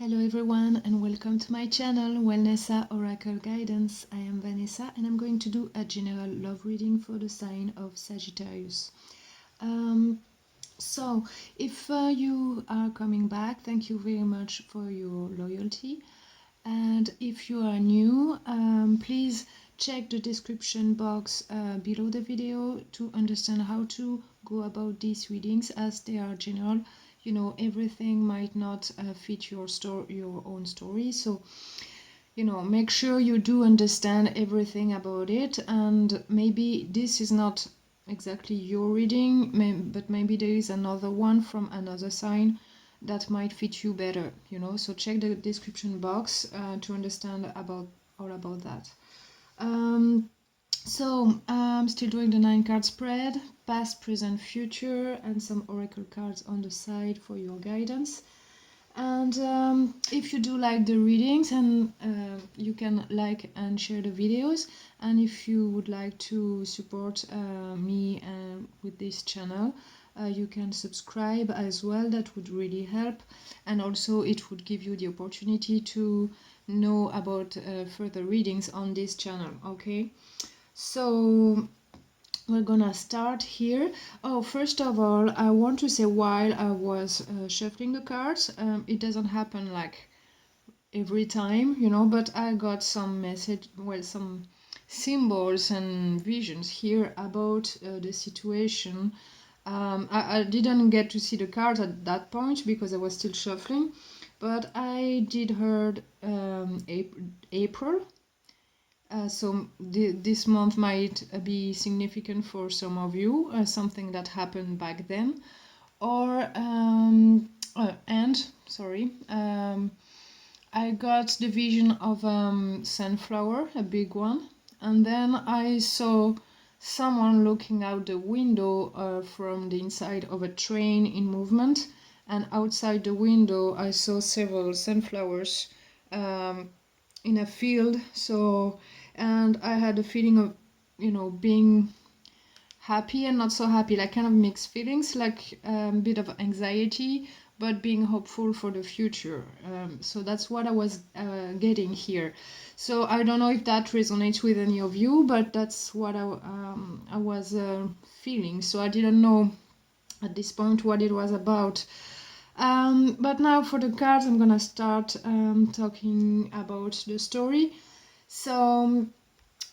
Hello everyone and welcome to my channel Wellnessa Oracle Guidance. I am Vanessa and I'm going to do a general love reading for the sign of Sagittarius. So if you are coming back, thank you very much for your loyalty. And if you are new, please check the description box below the video to understand how to go about these readings, as they are general. You know, everything might not fit your own story, so make sure you do understand everything about it. And maybe this is not exactly your reading, but maybe there is another one from another sign that might fit you better, so check the description box to understand all about that. So I'm still doing the 9-card spread, past, present, future, and some oracle cards on the side for your guidance. And if you do like the readings, and you can like and share the videos, and if you would like to support me with this channel, you can subscribe as well. That would really help, and also it would give you the opportunity to know about further readings on this channel. Okay, so we're gonna start here. Oh, first of all, I want to say, while I was shuffling the cards, it doesn't happen like every time, but I got some message, well, some symbols and visions here about the situation. I didn't get to see the cards at that point because I was still shuffling, but I did heard April. So this month might be significant for some of you, something that happened back then, or I got the vision of sunflower, a big one, and then I saw someone looking out the window from the inside of a train in movement, and outside the window I saw several sunflowers in a field. And I had a feeling of, being happy and not so happy, like kind of mixed feelings, like a bit of anxiety, but being hopeful for the future. So that's what I was getting here. So I don't know if that resonates with any of you, but that's what I was feeling. So I didn't know at this point what it was about. But now for the cards, I'm gonna start talking about the story. So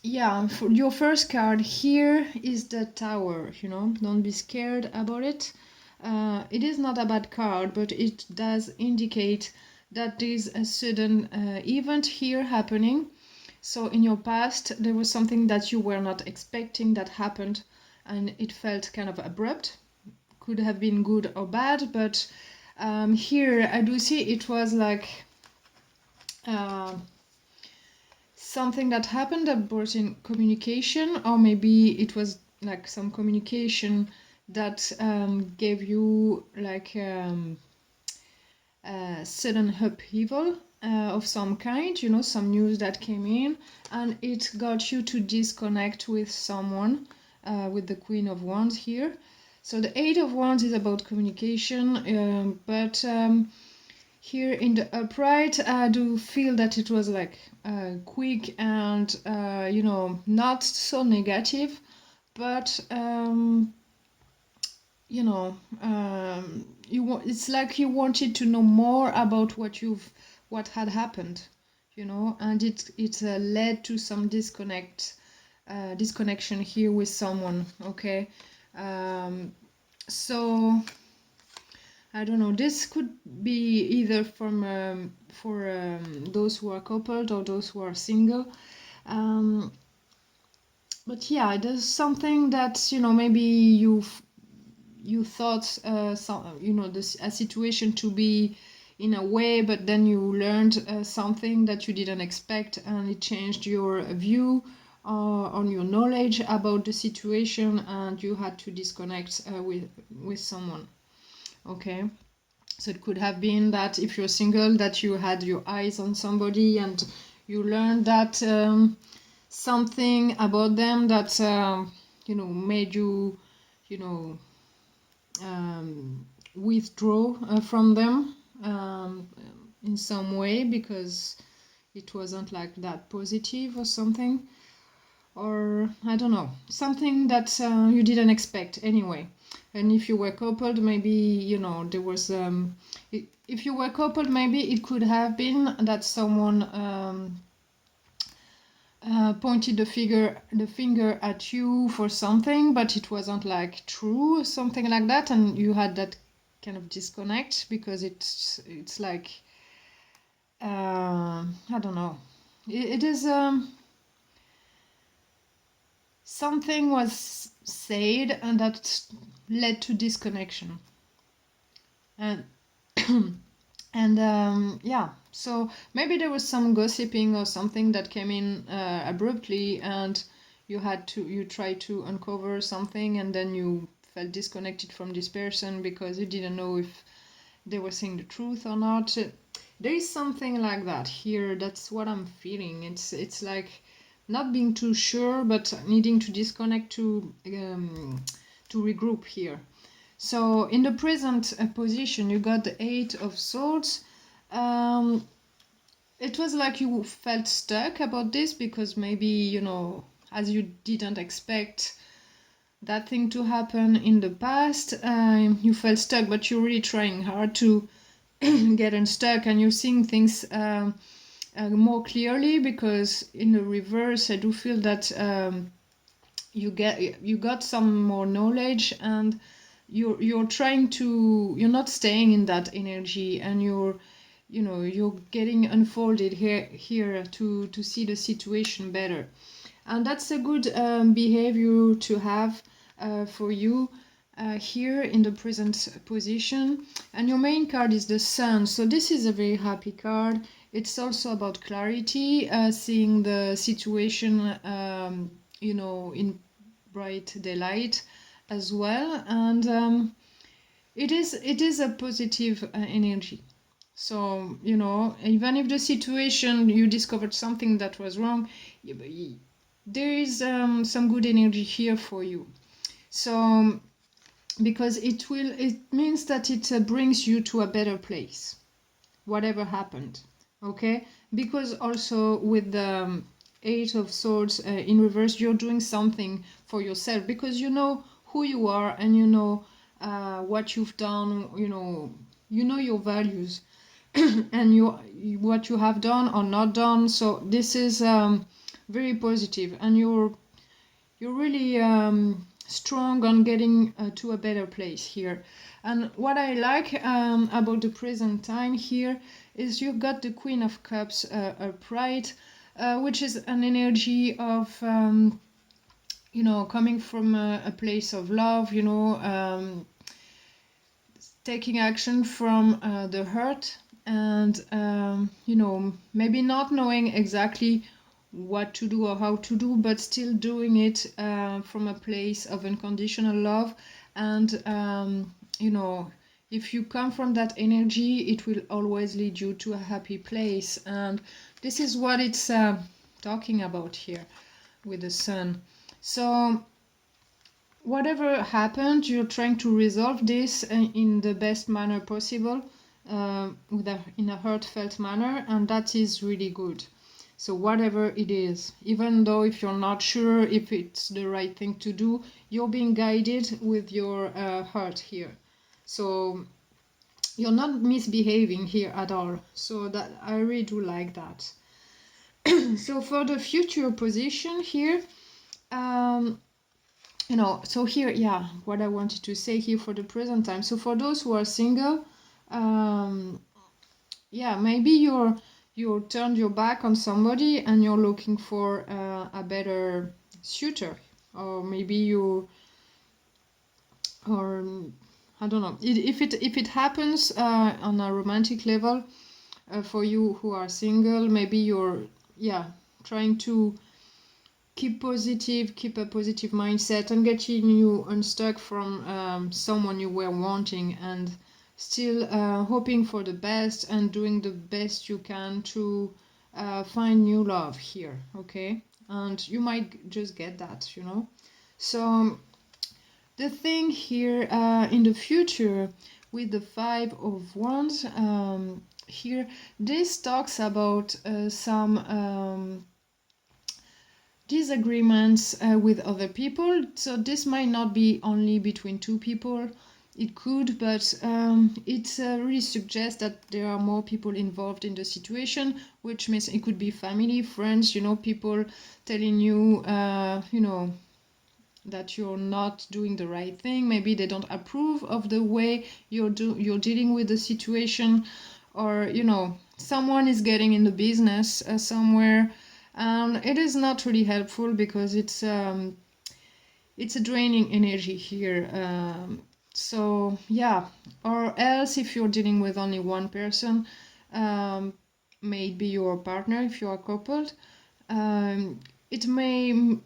yeah, for your first card here is the Tower. Don't be scared about it. It is not a bad card, but it does indicate that there is a sudden event here happening. So in your past, there was something that you were not expecting that happened, and it felt kind of abrupt. Could have been good or bad, but here I do see it was like something that happened that brought in communication, or maybe it was like some communication that gave you like sudden upheaval of some kind, some news that came in, and it got you to disconnect with someone, with the Queen of Wands here. So the Eight of Wands is about communication, but here in the upright, I do feel that it was like quick and not so negative, but it's like you wanted to know more about what had happened, and it led to some disconnection here with someone. Okay, so I don't know, this could be either from for those who are coupled or those who are single. But yeah, there's something that, maybe you thought a situation to be in a way, but then you learned something that you didn't expect, and it changed your view on your knowledge about the situation, and you had to disconnect with someone. Okay, so it could have been that if you're single, that you had your eyes on somebody and you learned that something about them that made you withdraw from them in some way, because it wasn't like that positive or something, or I don't know, something that you didn't expect anyway. And if you were coupled, maybe, you know, there was if you were coupled, maybe it could have been that someone pointed the finger at you for something, but it wasn't like true, something like that, and you had that kind of disconnect, because it's like I don't know. It is something was said and that led to disconnection, and and yeah, so maybe there was some gossiping or something that came in abruptly, and you tried to uncover something, and then you felt disconnected from this person because you didn't know if they were saying the truth or not. There is something like that here. That's what I'm feeling. It's like not being too sure, but needing to disconnect to regroup here. So in the present position, you got the 8 of Swords. It was like you felt stuck about this, because maybe, you know, as you didn't expect that thing to happen in the past, you felt stuck, but you're really trying hard to get unstuck, and you're seeing things more clearly, because in the reverse, I do feel that you got some more knowledge, and you're trying to, you're not staying in that energy, and you're getting unfolded here to see the situation better. And that's a good behavior to have for you here in the present position. And your main card is the Sun, so this is a very happy card. It's also about clarity, seeing the situation in bright daylight as well, and it is a positive energy. So, you know, even if the situation, you discovered something that was wrong, there is some good energy here for you. So because it means that it brings you to a better place, whatever happened. Okay, because also with the 8 of Swords in reverse, you're doing something for yourself, because you know who you are, and you know what you've done, you know your values and what you have done or not done. So this is very positive, and you're really strong on getting to a better place here. And what I like about the present time here is you've got the Queen of Cups upright, which is an energy of coming from a place of love, taking action from the hurt, and maybe not knowing exactly what to do or how to do, but still doing it from a place of unconditional love. And if you come from that energy, it will always lead you to a happy place, and this is what it's talking about here with the Sun. So whatever happened, you're trying to resolve this in the best manner possible, in a heartfelt manner, and that is really good. So whatever it is, even though if you're not sure if it's the right thing to do, you're being guided with your heart here. So you're not misbehaving here at all. So that I really do like that. So for the future position here, so here, yeah, what I wanted to say here for the present time. So for those who are single, maybe you turned your back on somebody and you're looking for a better suitor, or maybe I don't know. If it happens on a romantic level for you who are single, maybe you're trying to keep a positive mindset and getting you unstuck from someone you were wanting, and still hoping for the best and doing the best you can to find new love here. Okay, and you might just get that, So the thing here in the future with the 5 of Wands, here this talks about some disagreements with other people. So this might not be only between two people, it could, but it really suggests that there are more people involved in the situation, which means it could be family, friends, people telling you, that you're not doing the right thing. Maybe they don't approve of the way you're dealing with the situation, or someone is getting in the business somewhere. It is not really helpful because it's a draining energy here. So yeah, or else if you're dealing with only one person, maybe your partner if you are coupled, it may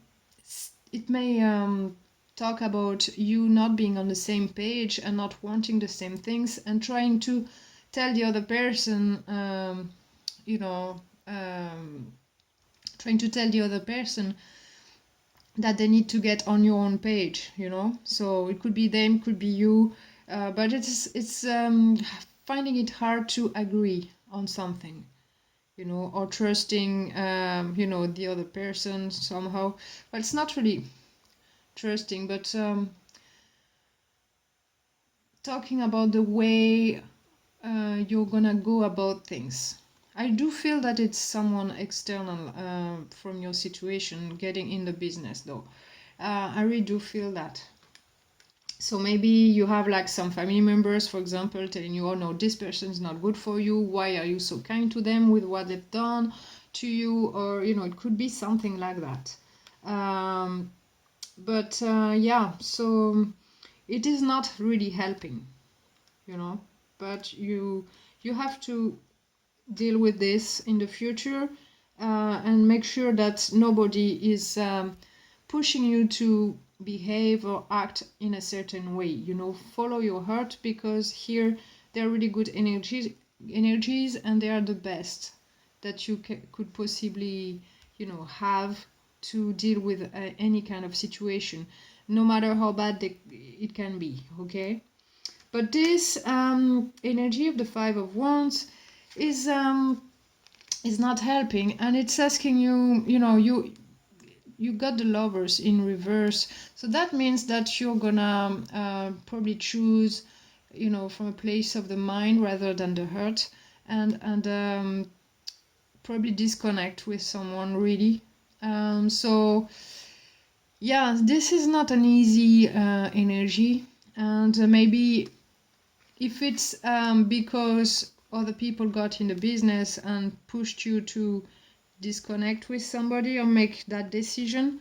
talk about you not being on the same page and not wanting the same things and trying to tell the other person, trying to tell the other person that they need to get on your own page, So it could be them, could be you, but it's finding it hard to agree on something, or trusting, the other person somehow. But it's not really trusting, but talking about the way you're gonna go about things. I do feel that it's someone external from your situation getting in the business, though. I really do feel that. So maybe you have like some family members, for example, telling you, oh no, this person is not good for you. Why are you so kind to them with what they've done to you? Or, it could be something like that. But yeah, so it is not really helping, but you have to deal with this in the future, and make sure that nobody is pushing you to behave or act in a certain way. Follow your heart, because here they're really good energies, and they are the best that you could possibly have to deal with any kind of situation, no matter how bad it can be. Okay, but this energy of the Five of Wands is not helping, and it's asking you, you got the Lovers in reverse, so that means that you're gonna probably choose, from a place of the mind rather than the heart, and probably disconnect with someone really. So yeah, this is not an easy energy, and maybe if it's because other people got in the business and pushed you to disconnect with somebody or make that decision,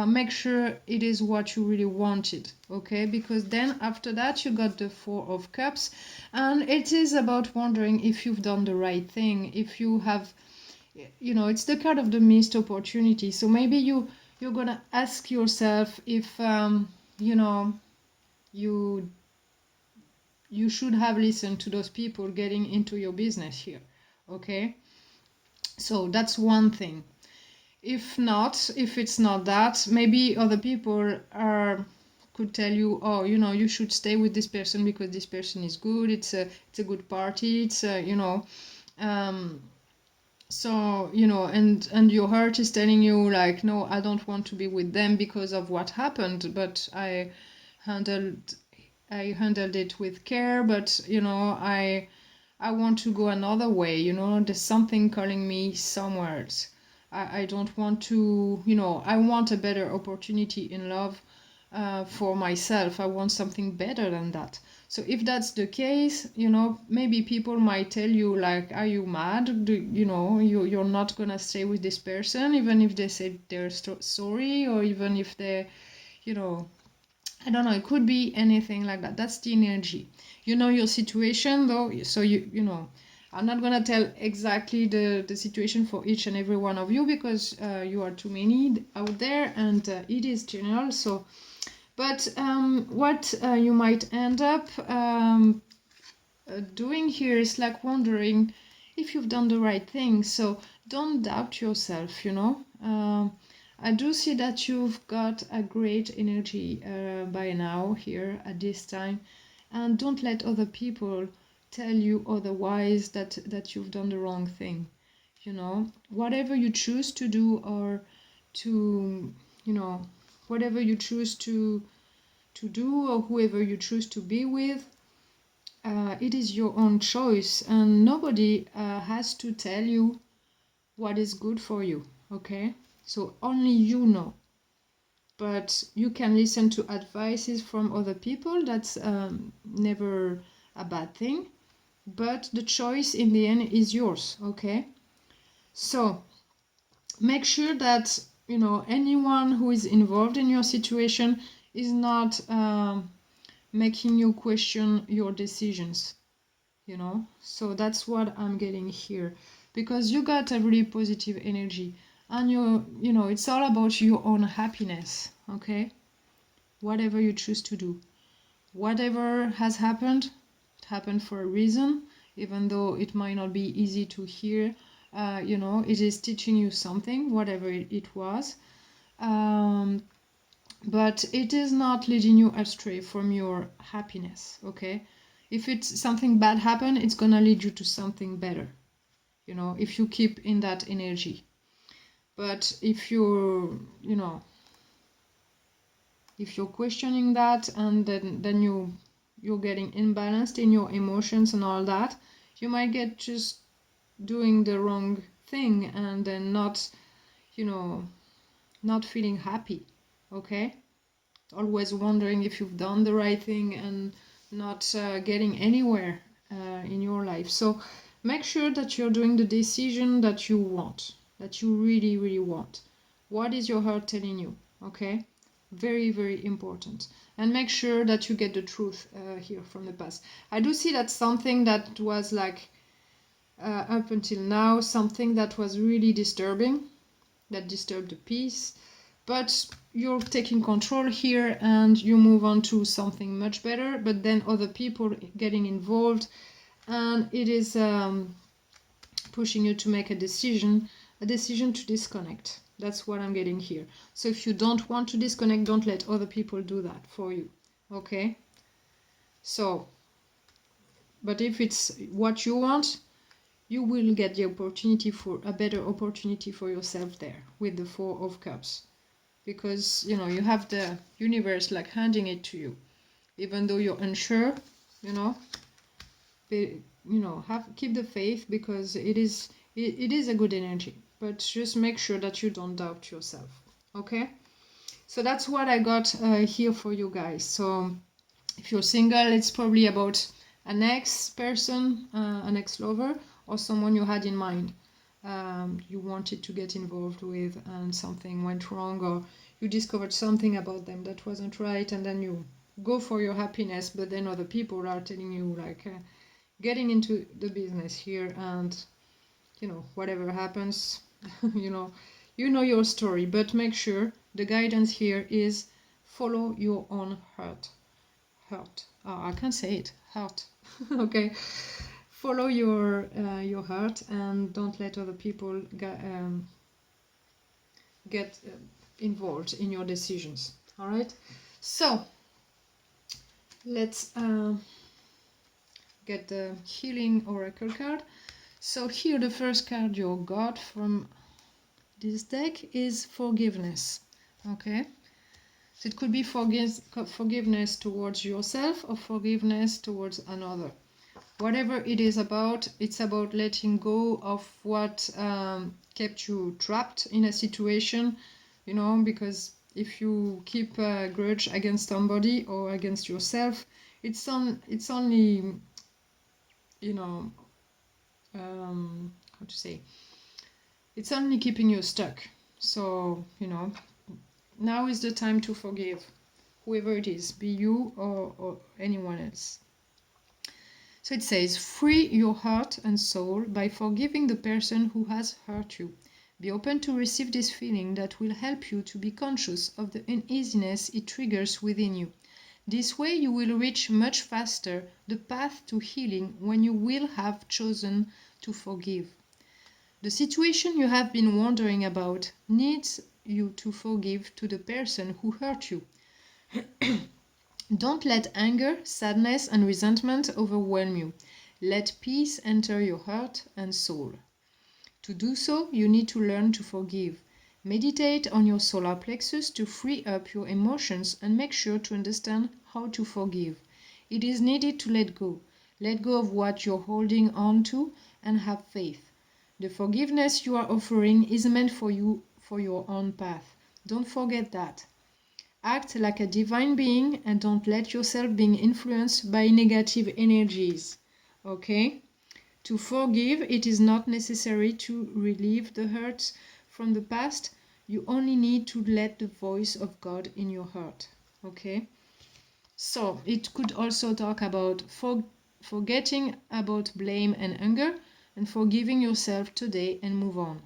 make sure it is what you really wanted, okay? Because then after that you got the Four of Cups, and it is about wondering if you've done the right thing, if you have, it's the card of the missed opportunity. So maybe you're gonna ask yourself if you should have listened to those people getting into your business here, okay? So that's one thing. If it's not that, maybe other people could tell you, oh, you should stay with this person because this person is good, it's a good party, it's so and your heart is telling you like, no, I don't want to be with them because of what happened, but I handled it with care, but I want to go another way. There's something calling me somewhere else. I don't want to, I want a better opportunity in love for myself. I want something better than that. So if that's the case, maybe people might tell you like, are you mad? You're not gonna stay with this person even if they say they're sorry, or even if they, I don't know, it could be anything like that. That's the energy. Your situation though, so I'm not gonna tell exactly the situation for each and every one of you, because you are too many out there, and it is general. So, but what you might end up doing here is like wondering if you've done the right thing. So don't doubt yourself, I do see that you've got a great energy by now here at this time, and don't let other people tell you otherwise, that you've done the wrong thing. You know, whatever you choose to do, or to, you know, whatever you choose to do, or whoever you choose to be with, it is your own choice, and nobody has to tell you what is good for you, okay? So only you know. But you can listen to advices from other people. That's never a bad thing. But the choice in the end is yours, okay? So make sure that, you know, anyone who is involved in your situation is not making you question your decisions, you know. So that's what I'm getting here, because you got a really positive energy, and you know, it's all about your own happiness, okay? Whatever you choose to do, whatever has happened, it happened for a reason, even though it might not be easy to hear. You know, it is teaching you something, whatever it was. But it is not leading you astray from your happiness, okay? If it's something bad happen, it's gonna lead you to something better, you know, if you keep in that energy. But if you're, you know, if you're questioning that, and then you're getting imbalanced in your emotions and all that, you might get just doing the wrong thing, and then not, you know, not feeling happy, okay? Always wondering if you've done the right thing, and not getting anywhere in your life. So make sure that you're doing the decision that you want, that you really, really want. What is your heart telling you, okay? Very, very important. And make sure that you get the truth here from the past. I do see that something that was like up until now, something that was really disturbing, that disturbed the peace, but you're taking control here, and you move on to something much better. But then other people getting involved, and it is pushing you to make a decision to disconnect. That's what I'm getting here. So if you don't want to disconnect, don't let other people do that for you, okay? So, but if it's what you want, you will get the opportunity for a better opportunity for yourself there with the Four of Cups. Because, you know, you have the universe like handing it to you, even though you're unsure, you know. Keep the faith, because it is a good energy, but just make sure that you don't doubt yourself, okay? So that's what I got here for you guys. So if you're single, it's probably about an ex-person, an ex-lover, or someone you had in mind, you wanted to get involved with, and something went wrong, or you discovered something about them that wasn't right, and then you go for your happiness, but then other people are telling you like, getting into the business here, and you know, whatever happens, you know your story. But make sure the guidance here is follow your own heart. I can't say it. Heart. Okay. Follow your heart, and don't let other people get involved in your decisions. All right. So let's get the healing oracle card. So here the first card you got from this deck is forgiveness. Okay. So it could be forgiveness towards yourself, or forgiveness towards another. Whatever it is about, it's about letting go of what kept you trapped in a situation, you know, because if you keep a grudge against somebody or against yourself, it's only, you know, how to say, it's only keeping you stuck. So, you know, now is the time to forgive whoever it is, be you or anyone else. So it says, free your heart and soul by forgiving the person who has hurt you. Be open to receive this feeling that will help you to be conscious of the uneasiness it triggers within you. This way you will reach much faster the path to healing when you will have chosen to forgive. The situation you have been wondering about needs you to forgive to the person who hurt you. Don't let anger, sadness, and resentment overwhelm you. Let peace enter your heart and soul. To do so, you need to learn to forgive. Meditate on your solar plexus to free up your emotions and make sure to understand how to forgive. It is needed to let go. Let go of what you're holding on to and have faith. The forgiveness you are offering is meant for you for your own path. Don't forget that. Act like a divine being and don't let yourself being influenced by negative energies. Okay? To forgive, it is not necessary to relieve the hurts from the past. You only need to let the voice of God in your heart. Okay? So, it could also talk about forgetting about blame and anger and forgiving yourself today and move on.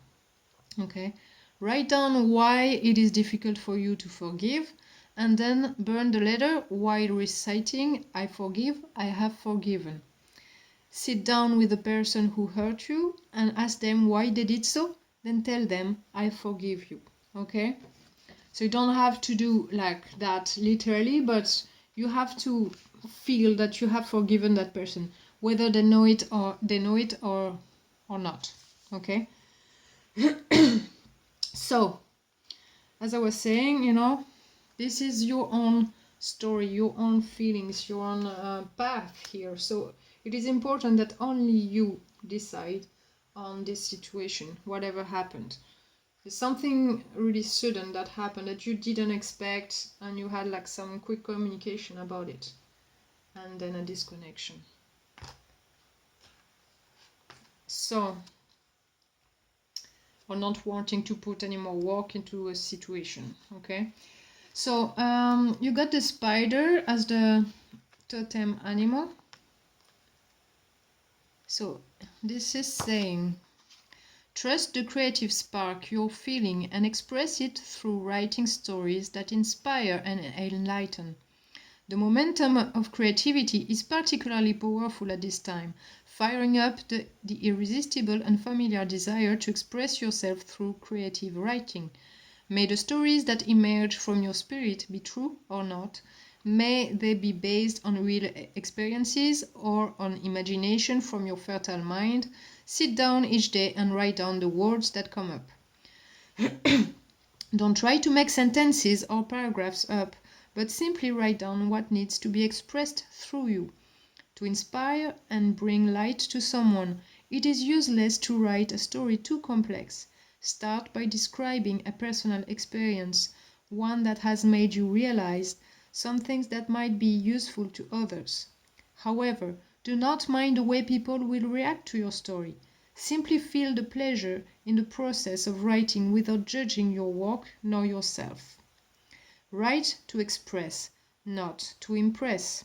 Okay? Write down why it is difficult for you to forgive and then burn the letter while reciting, I forgive, I have forgiven. Sit down with the person who hurt you and ask them why they did so, then tell them, I forgive you. Okay? So you don't have to do like that literally, but you have to feel that you have forgiven that person, whether they know it or not. Okay? So, as I was saying, this is your own story, your own feelings, your own path here. So it is important that only you decide on this situation, whatever happened. There's something really sudden that happened that you didn't expect, and you had like some quick communication about it, and then a disconnection. So, or not wanting to put any more work into a situation. Okay, so you got the spider as the totem animal. So this is saying, trust the creative spark you're feeling and express it through writing stories that inspire and enlighten. The momentum of creativity is particularly powerful at this time, firing up the irresistible and familiar desire to express yourself through creative writing. May the stories that emerge from your spirit be true or not. May they be based on real experiences or on imagination from your fertile mind. Sit down each day and write down the words that come up. Don't try to make sentences or paragraphs up, but simply write down what needs to be expressed through you. To inspire and bring light to someone, it is useless to write a story too complex. Start by describing a personal experience, one that has made you realize some things that might be useful to others. However, do not mind the way people will react to your story. Simply feel the pleasure in the process of writing without judging your work nor yourself. Write to express, not to impress.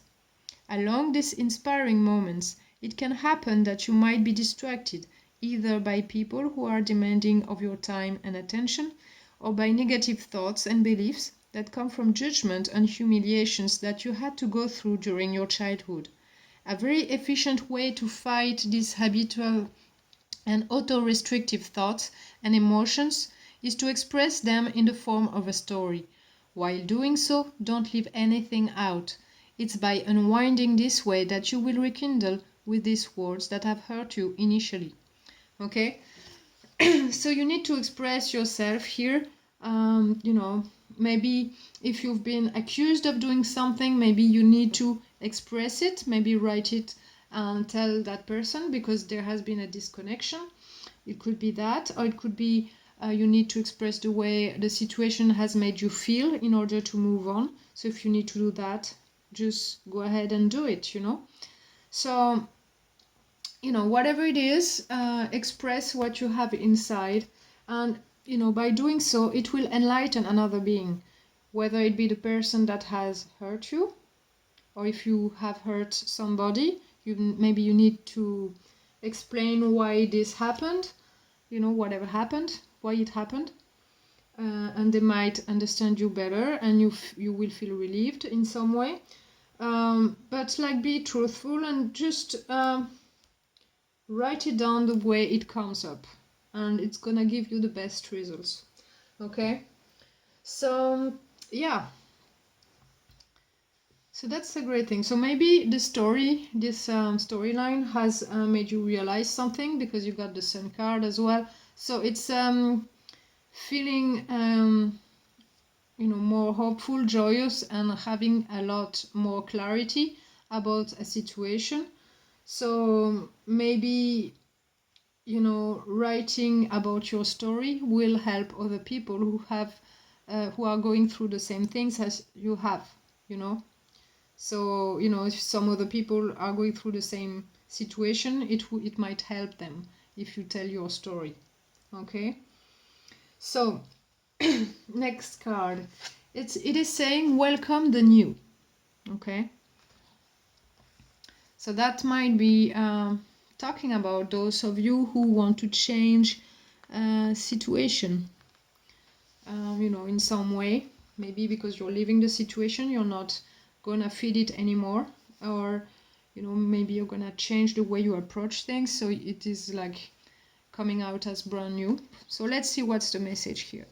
Along these inspiring moments, it can happen that you might be distracted either by people who are demanding of your time and attention, or by negative thoughts and beliefs that come from judgment and humiliations that you had to go through during your childhood. A very efficient way to fight these habitual and auto-restrictive thoughts and emotions is to express them in the form of a story. While doing so, don't leave anything out. It's by unwinding this way that you will rekindle with these words that have hurt you initially. Okay? So you need to express yourself here. Maybe if you've been accused of doing something, maybe you need to express it, maybe write it and tell that person because there has been a disconnection. It could be that, or it could be you need to express the way the situation has made you feel in order to move on. So if you need to do that, just go ahead and do it, So, whatever it is, express what you have inside. And, by doing so, it will enlighten another being, whether it be the person that has hurt you, or if you have hurt somebody, maybe you need to explain why this happened, whatever happened, why it happened. And they might understand you better and you will feel relieved in some way. But be truthful and just write it down the way it comes up, and it's gonna give you the best results. Okay, so yeah, So that's a great thing. So maybe the story, this storyline has made you realize something because you got the Sun card as well. So it's feeling more hopeful, joyous, and having a lot more clarity about a situation. So maybe writing about your story will help other people who are going through the same things as you have. So if some other people are going through the same situation, it might help them if you tell your story. Okay. So next card, it is saying welcome the new. Okay. So that might be talking about those of you who want to change situation, in some way. Maybe because you're leaving the situation, you're not gonna feed it anymore, or maybe you're gonna change the way you approach things, so it is like coming out as brand new. So let's see what's the message here.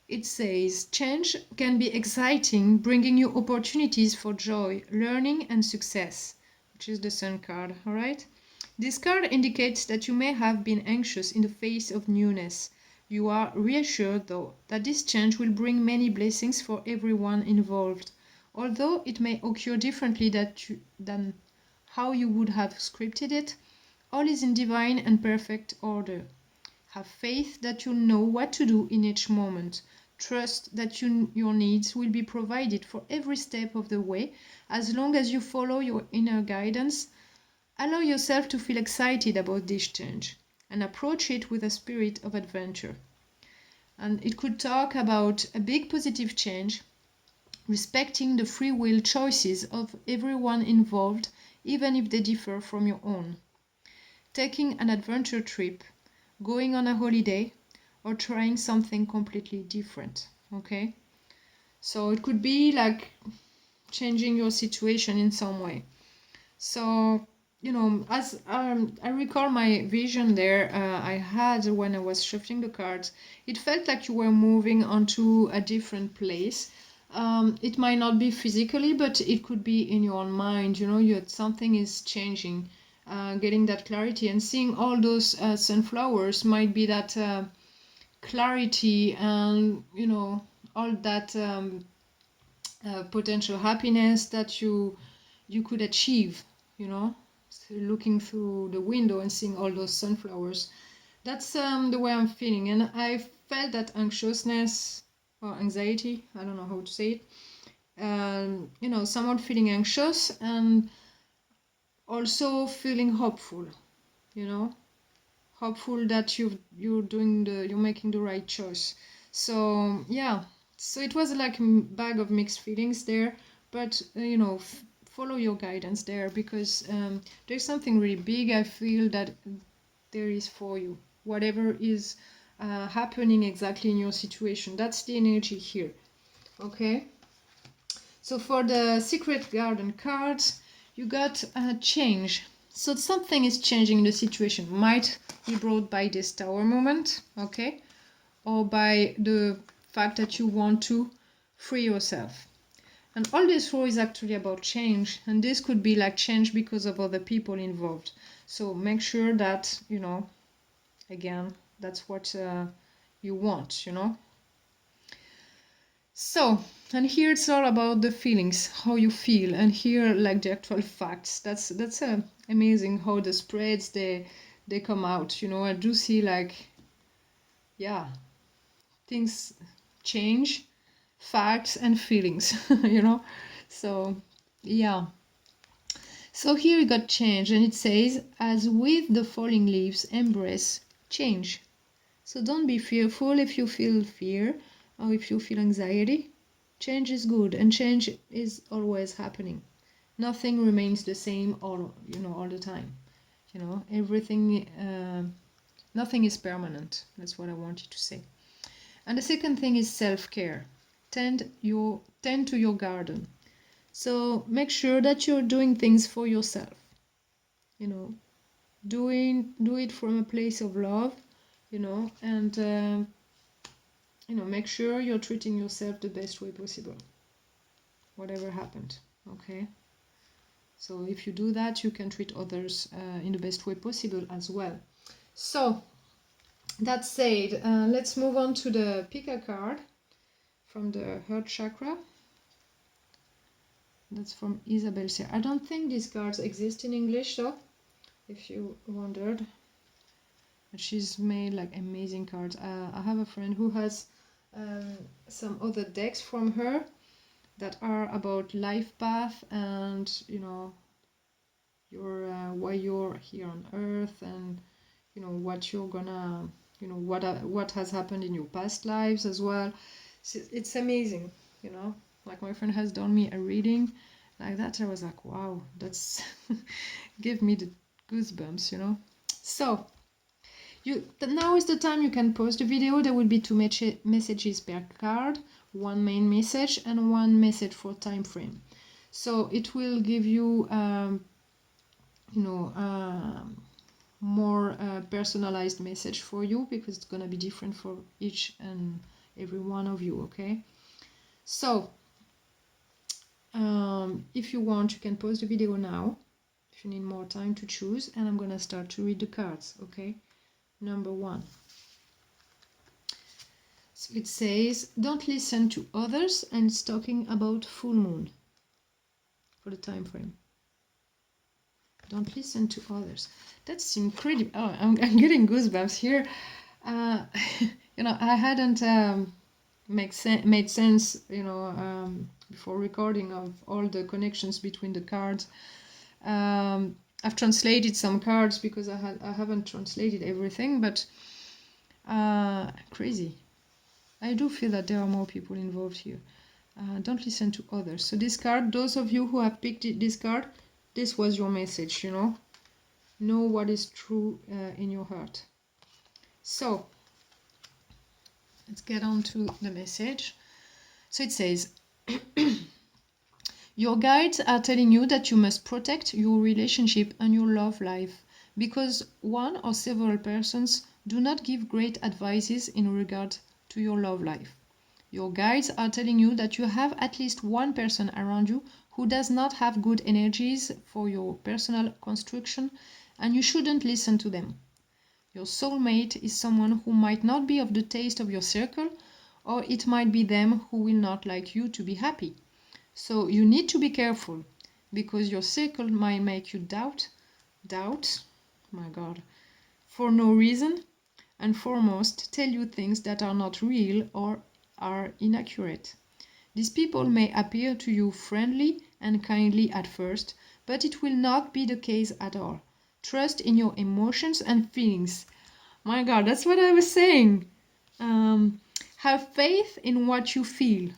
It says, change can be exciting, bringing you opportunities for joy, learning, and success, which is the Sun card, all right? This card indicates that you may have been anxious in the face of newness. You are reassured, though, that this change will bring many blessings for everyone involved. Although it may occur differently than how you would have scripted it, all is in divine and perfect order. Have faith that you know what to do in each moment. Trust that your needs will be provided for every step of the way as long as you follow your inner guidance. Allow yourself to feel excited about this change and approach it with a spirit of adventure. And it could talk about a big positive change, respecting the free will choices of everyone involved, even if they differ from your own. Taking an adventure trip, going on a holiday, or trying something completely different. Okay? So it could be like changing your situation in some way. So, as I recall my vision there I had when I was shifting the cards, it felt like you were moving onto a different place. It might not be physically, but it could be in your own mind. Something is changing. Getting that clarity and seeing all those sunflowers might be that clarity and all that potential happiness that you could achieve. So looking through the window and seeing all those sunflowers. That's the way I'm feeling, and I felt that anxiousness or anxiety. I don't know how to say it. Somewhat feeling anxious and also feeling hopeful. Hopeful that you're making the right choice. So yeah, so it was like a bag of mixed feelings there, but follow your guidance there, because there's something really big I feel that there is for you, whatever is happening exactly in your situation. That's the energy here. Okay, so for the Secret Garden cards, you got a change. So something is changing in the situation. Might be brought by this Tower moment, okay? Or by the fact that you want to free yourself. And all this row is actually about change. And this could be like change because of other people involved. So make sure that, again, that's what you want, So, and here it's all about the feelings, how you feel, and here like the actual facts. That's amazing how the spreads they come out. I do see like, yeah, things change, facts and feelings. So yeah. So here you got change, and it says, as with the falling leaves, embrace change. So don't be fearful if you feel fear or if you feel anxiety. Change is good, and change is always happening. Nothing remains the same all the time. Everything, nothing is permanent. That's what I wanted to say. And the second thing is self-care. Tend to your garden. So make sure that you're doing things for yourself. Do it from a place of love, and make sure you're treating yourself the best way possible. whatever happened. Okay, so if you do that, you can treat others in the best way possible as well. So that said, let's move on to the pick a card from the heart chakra. That's from Isabel. I don't think these cards exist in English, though, if you wondered. But she's made like amazing cards. I have a friend who has some other decks from her that are about life path and, you know, your why you're here on Earth, and you know what you're gonna, you know, what has happened in your past lives as well. So it's amazing, you know. Like my friend has done me a reading like that. I was like, wow, that's give me the goosebumps, you know. So now is the time you can pause the video. There will be 2 messages per card, 1 main message and 1 message for time frame. So it will give you, you know, more personalized message for you, because it's gonna be different for each and every one of you. Okay, so if you want, you can pause the video now if you need more time to choose, and I'm gonna start to read the cards. Okay, number 1. So it says, don't listen to others, and it's talking about full moon for the time frame. Don't listen to others. That's incredible. Oh, I'm getting goosebumps here. You know, I hadn't made sense, you know, before recording, of all the connections between the cards. I've translated some cards because I haven't translated everything, but crazy. I do feel that there are more people involved here. Don't listen to others. So this card, those of you who have picked this card, this was your message, you know. Know what is true in your heart. So let's get on to the message. So it says, your guides are telling you that you must protect your relationship and your love life, because one or several persons do not give great advices in regard to your love life. Your guides are telling you that you have at least one person around you who does not have good energies for your personal construction, and you shouldn't listen to them. Your soulmate is someone who might not be of the taste of your circle, or it might be them who will not like you to be happy. So you need to be careful, because your circle might make you doubt, my God, for no reason, and foremost tell you things that are not real or are inaccurate. These people may appear to you friendly and kindly at first, but it will not be the case at all. Trust in your emotions and feelings. My God, that's what I was saying. Have faith in what you feel.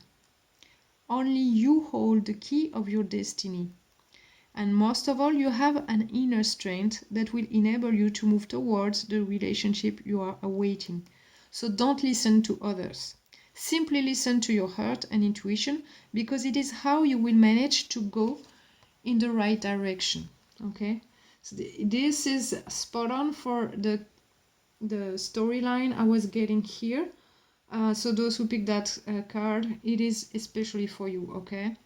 Only you hold the key of your destiny. And most of all, you have an inner strength that will enable you to move towards the relationship you are awaiting. So don't listen to others. Simply listen to your heart and intuition, because it is how you will manage to go in the right direction. Okay? So this is spot on for the storyline I was getting here. So those who pick that card, it is especially for you. Okay?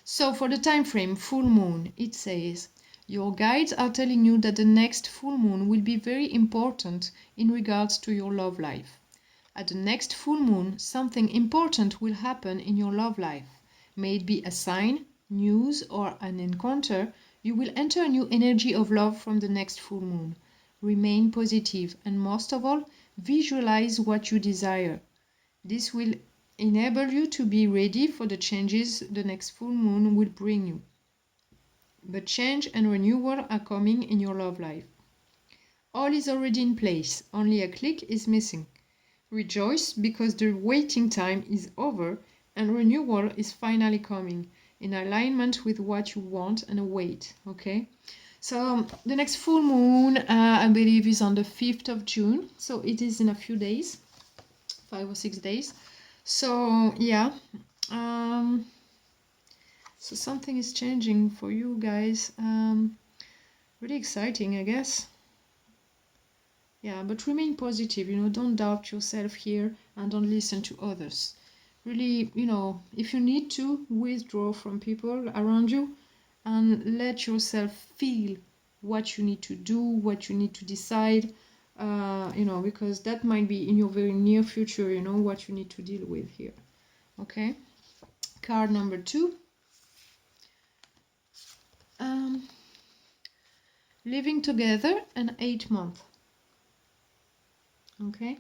So for the time frame, full moon, it says, your guides are telling you that the next full moon will be very important in regards to your love life. At the next full moon, something important will happen in your love life. May it be a sign, news, or an encounter, you will enter a new energy of love from the next full moon. Remain positive, and most of all, visualize what you desire. This will enable you to be ready for the changes the next full moon will bring you. But change and renewal are coming in your love life. All is already in place, only a click is missing. Rejoice, because the waiting time is over and renewal is finally coming, in alignment with what you want and await. Okay? So the next full moon, I believe, is on the 5th of June. So it is in a few days, 5 or 6 days. So yeah, so something is changing for you guys. Really exciting, I guess. Yeah, but remain positive, you know, don't doubt yourself here, and don't listen to others. really, if you need to, withdraw from people around you and let yourself feel what you need to do, what you need to decide, because that might be in your very near future, what you need to deal with here. Okay, card number 2. Living together and 8 months. Okay,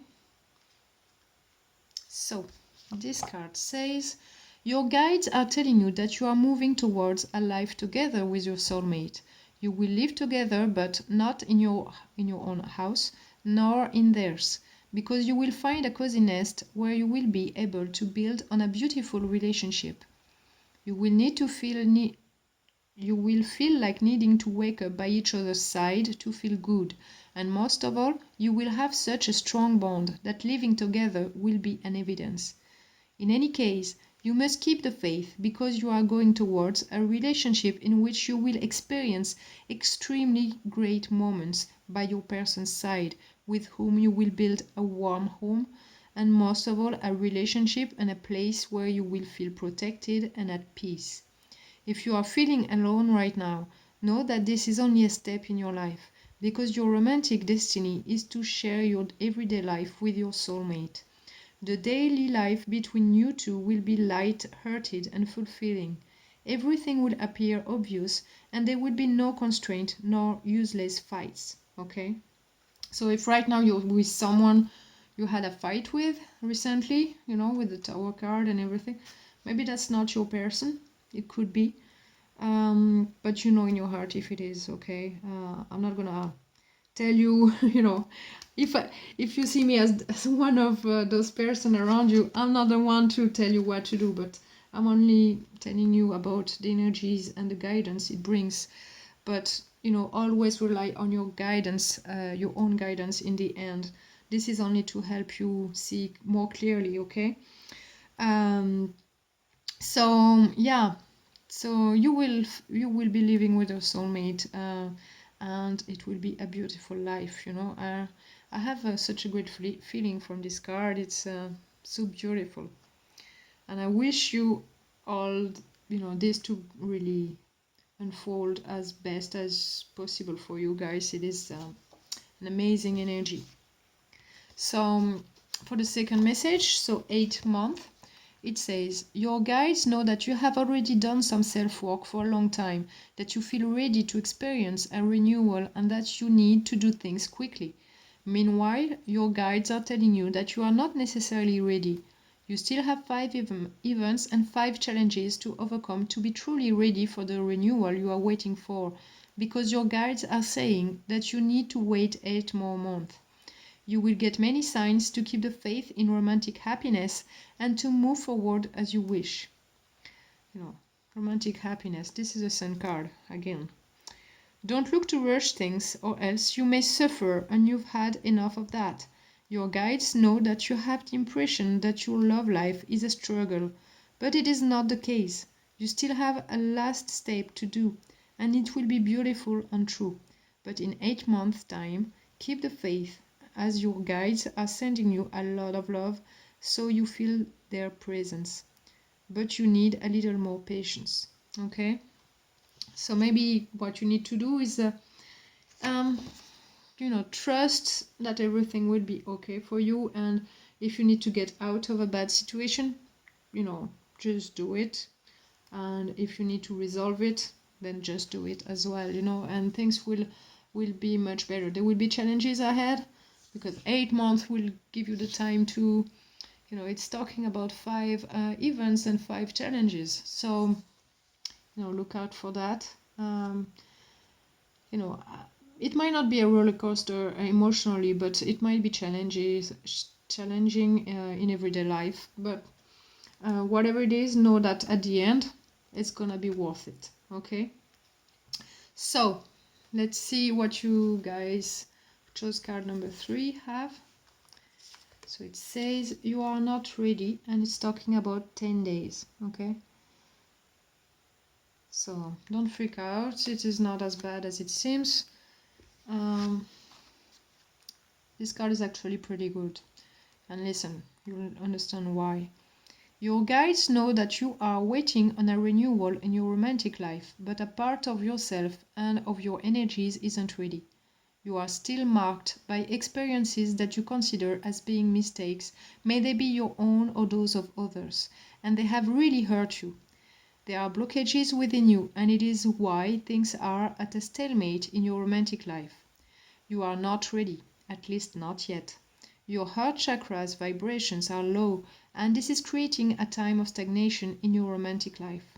so this card says your guides are telling you that you are moving towards a life together with your soulmate. You will live together, but not in your own house, nor in theirs, because you will find a cozy nest where you will be able to build on a beautiful relationship. You will need to you will feel like needing to wake up by each other's side to feel good, and most of all, you will have such a strong bond that living together will be an evidence. In any case, you must keep the faith because you are going towards a relationship in which you will experience extremely great moments by your person's side, with whom you will build a warm home, and most of all, a relationship and a place where you will feel protected and at peace. If you are feeling alone right now, know that this is only a step in your life, because your romantic destiny is to share your everyday life with your soulmate. The daily life between you two will be light-hearted and fulfilling. Everything will appear obvious, and there will be no constraint nor useless fights. Okay? So if right now you're with someone you had a fight with recently, with the Tower card and everything, maybe that's not your person. It could be. But you know in your heart if it is, okay? I'm not gonna tell you, if you see me as one of those person around you, I'm not the one to tell you what to do, but I'm only telling you about the energies and the guidance it brings. But always rely on your guidance, your own guidance in the end. This is only to help you see more clearly, okay? So yeah, so you will be living with your soulmate, and it will be a beautiful life. I have such a great feeling from this card. It's so beautiful, and I wish you all this to really unfold as best as possible for you guys. It is an amazing energy. So for the second message, so 8 months, it says, your guides know that you have already done some self-work for a long time, that you feel ready to experience a renewal, and that you need to do things quickly. Meanwhile, your guides are telling you that you are not necessarily ready. You still have 5 events and 5 challenges to overcome to be truly ready for the renewal you are waiting for, because your guides are saying that you need to wait 8 more months. You will get many signs to keep the faith in romantic happiness and to move forward as you wish. Romantic happiness. This is a Sun card again. Don't look to rush things, or else you may suffer, and you've had enough of that. Your guides know that you have the impression that your love life is a struggle, but it is not the case. You still have a last step to do, and it will be beautiful and true. But in 8 months' time, keep the faith, as your guides are sending you a lot of love, so you feel their presence. But you need a little more patience, okay? So maybe what you need to do is, trust that everything will be okay for you, and if you need to get out of a bad situation, just do it. And if you need to resolve it, then just do it as well, and things will be much better. There will be challenges ahead, because 8 months will give you the time to, it's talking about 5 events and 5 challenges. So, look out for that. It might not be a roller coaster emotionally, but it might be challenging in everyday life. But whatever it is, know that at the end, it's gonna be worth it. Okay. So let's see what you guys chose card number 3 have. So it says you are not ready, and it's talking about 10 days. Okay. So don't freak out. It is not as bad as it seems. This card is actually pretty good. And listen, you'll understand why. Your guides know that you are waiting on a renewal in your romantic life, but a part of yourself and of your energies isn't ready. You are still marked by experiences that you consider as being mistakes, may they be your own or those of others, and they have really hurt you. There are blockages within you, and it is why things are at a stalemate in your romantic life. You are not ready, at least not yet. Your heart chakra's vibrations are low, and this is creating a time of stagnation in your romantic life.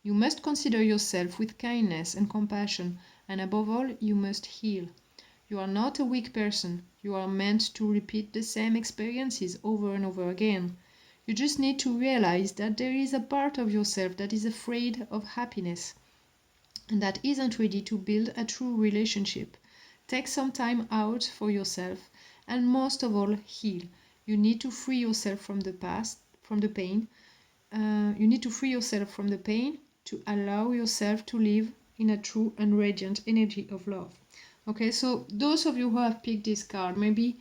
You must consider yourself with kindness and compassion, and above all, you must heal. You are not a weak person. You are meant to repeat the same experiences over and over again. You just need to realize that there is a part of yourself that is afraid of happiness and that isn't ready to build a true relationship. Take some time out for yourself and most of all, heal. You need to free yourself from the past, from the pain. You need to free yourself from the pain to allow yourself to live in a true and radiant energy of love. Okay, so those of you who have picked this card, maybe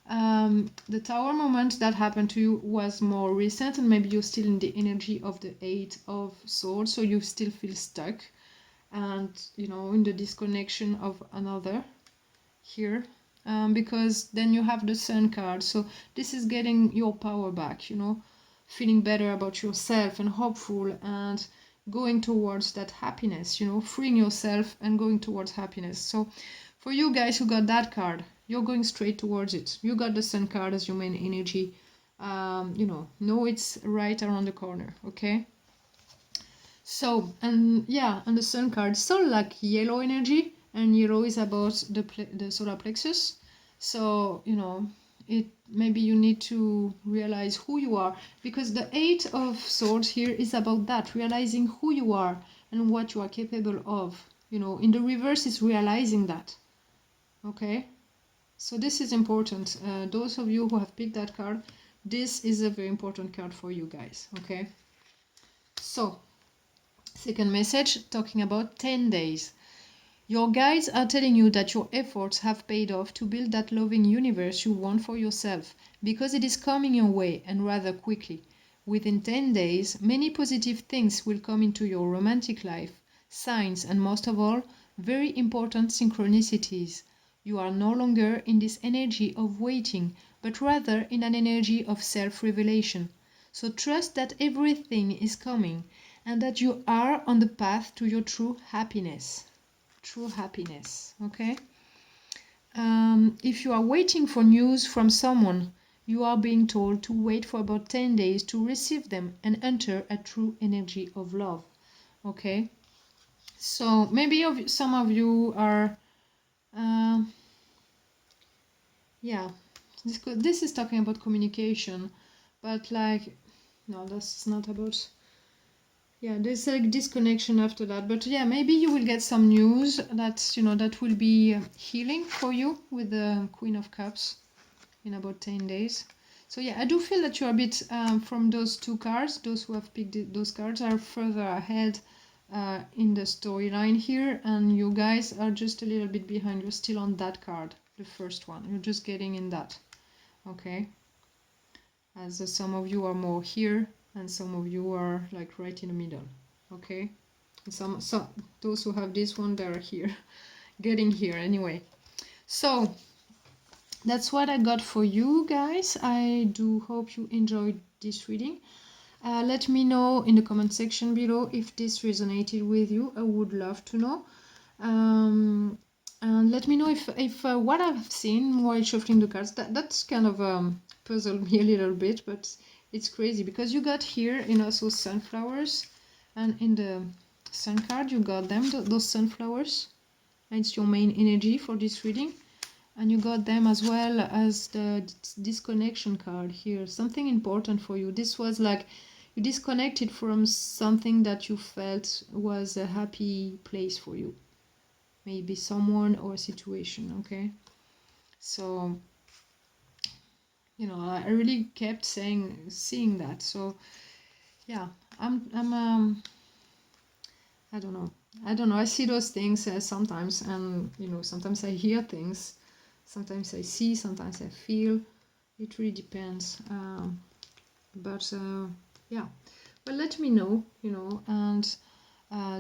the tower moment that happened to you was more recent, and maybe you're still in the energy of the Eight of Swords, so you still feel stuck and, you know, in the disconnection of another here. Because then you have the Sun card, so this is getting your power back, you know, feeling better about yourself and hopeful and going towards that happiness, you know, freeing yourself and going towards happiness. So for you guys who got that card, you're going straight towards it. You got the Sun card as your main energy. You know it's right around the corner, okay? So, and yeah, and the Sun card, so like yellow energy, and yellow is about the solar plexus. So, you know, it maybe you need to realize who you are, because the Eight of Swords here is about that, realizing who you are and what you are capable of. You know, in the reverse is realizing that. Okay, so this is important. Those of you who have picked that card, this is a very important card for you guys. Okay, so second message, talking about 10 days. Your guides are telling you that your efforts have paid off to build that loving universe you want for yourself, because it is coming your way, and rather quickly. Within 10 days, many positive things will come into your romantic life, signs, and most of all, very important synchronicities. You are no longer in this energy of waiting, but rather in an energy of self-revelation. So trust that everything is coming, and that you are on the path to your true happiness. True happiness, okay? If you are waiting for news from someone, you are being told to wait for about 10 days to receive them and enter a true energy of love, okay? So maybe some of you are, yeah, this is talking about communication, but like, no, that's not about, yeah, there's a disconnection after that, but yeah, maybe you will get some news that, you know, that will be healing for you with the Queen of Cups in about 10 days. So yeah, I do feel that you're a bit, from those two cards, those who have picked those cards are further ahead in the storyline here, and you guys are just a little bit behind. You're still on that card, the first one. You're just getting in that, okay? As some of you are more here, and some of you are like right in the middle, okay? And some those who have this one, they're here, getting here anyway. So that's what I got for you guys. I do hope you enjoyed this reading. Let me know in the comment section below if this resonated with you. I would love to know. And let me know if what I've seen while shuffling the cards, that's kind of puzzled me a little bit, but it's crazy because you got here, you know, so sunflowers, and in the Sun card you got them, those sunflowers, and it's your main energy for this reading. And you got them as well as the disconnection card here, something important for you. This was like you disconnected from something that you felt was a happy place for you, maybe someone or a situation, okay? So, you know, I really kept seeing that. So yeah, I'm I don't know, I see those things sometimes, and you know, sometimes I hear things, sometimes I see, sometimes I feel. It really depends. But yeah, well, let me know, and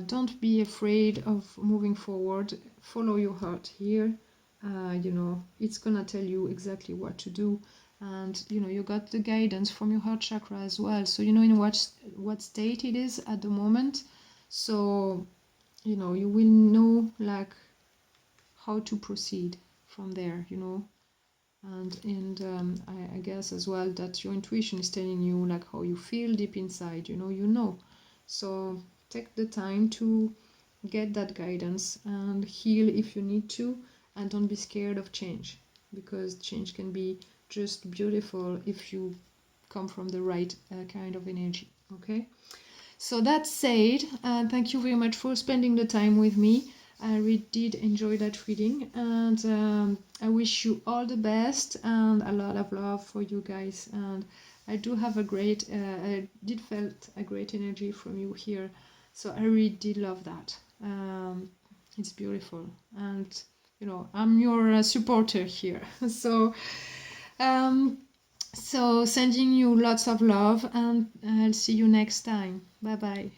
don't be afraid of moving forward. Follow your heart here. It's gonna tell you exactly what to do, and you got the guidance from your heart chakra as well, so in what state it is at the moment. So you will know like how to proceed from there, and I guess as well that your intuition is telling you like how you feel deep inside, so take the time to get that guidance and heal if you need to, and don't be scared of change, because change can be just beautiful if you come from the right kind of energy. Okay, so that said, thank you very much for spending the time with me. I really did enjoy that reading, and I wish you all the best and a lot of love for you guys. And I do have I did felt a great energy from you here, so I really did love that. It's beautiful, and I'm your supporter here. Um, so sending you lots of love, and I'll see you next time. Bye bye.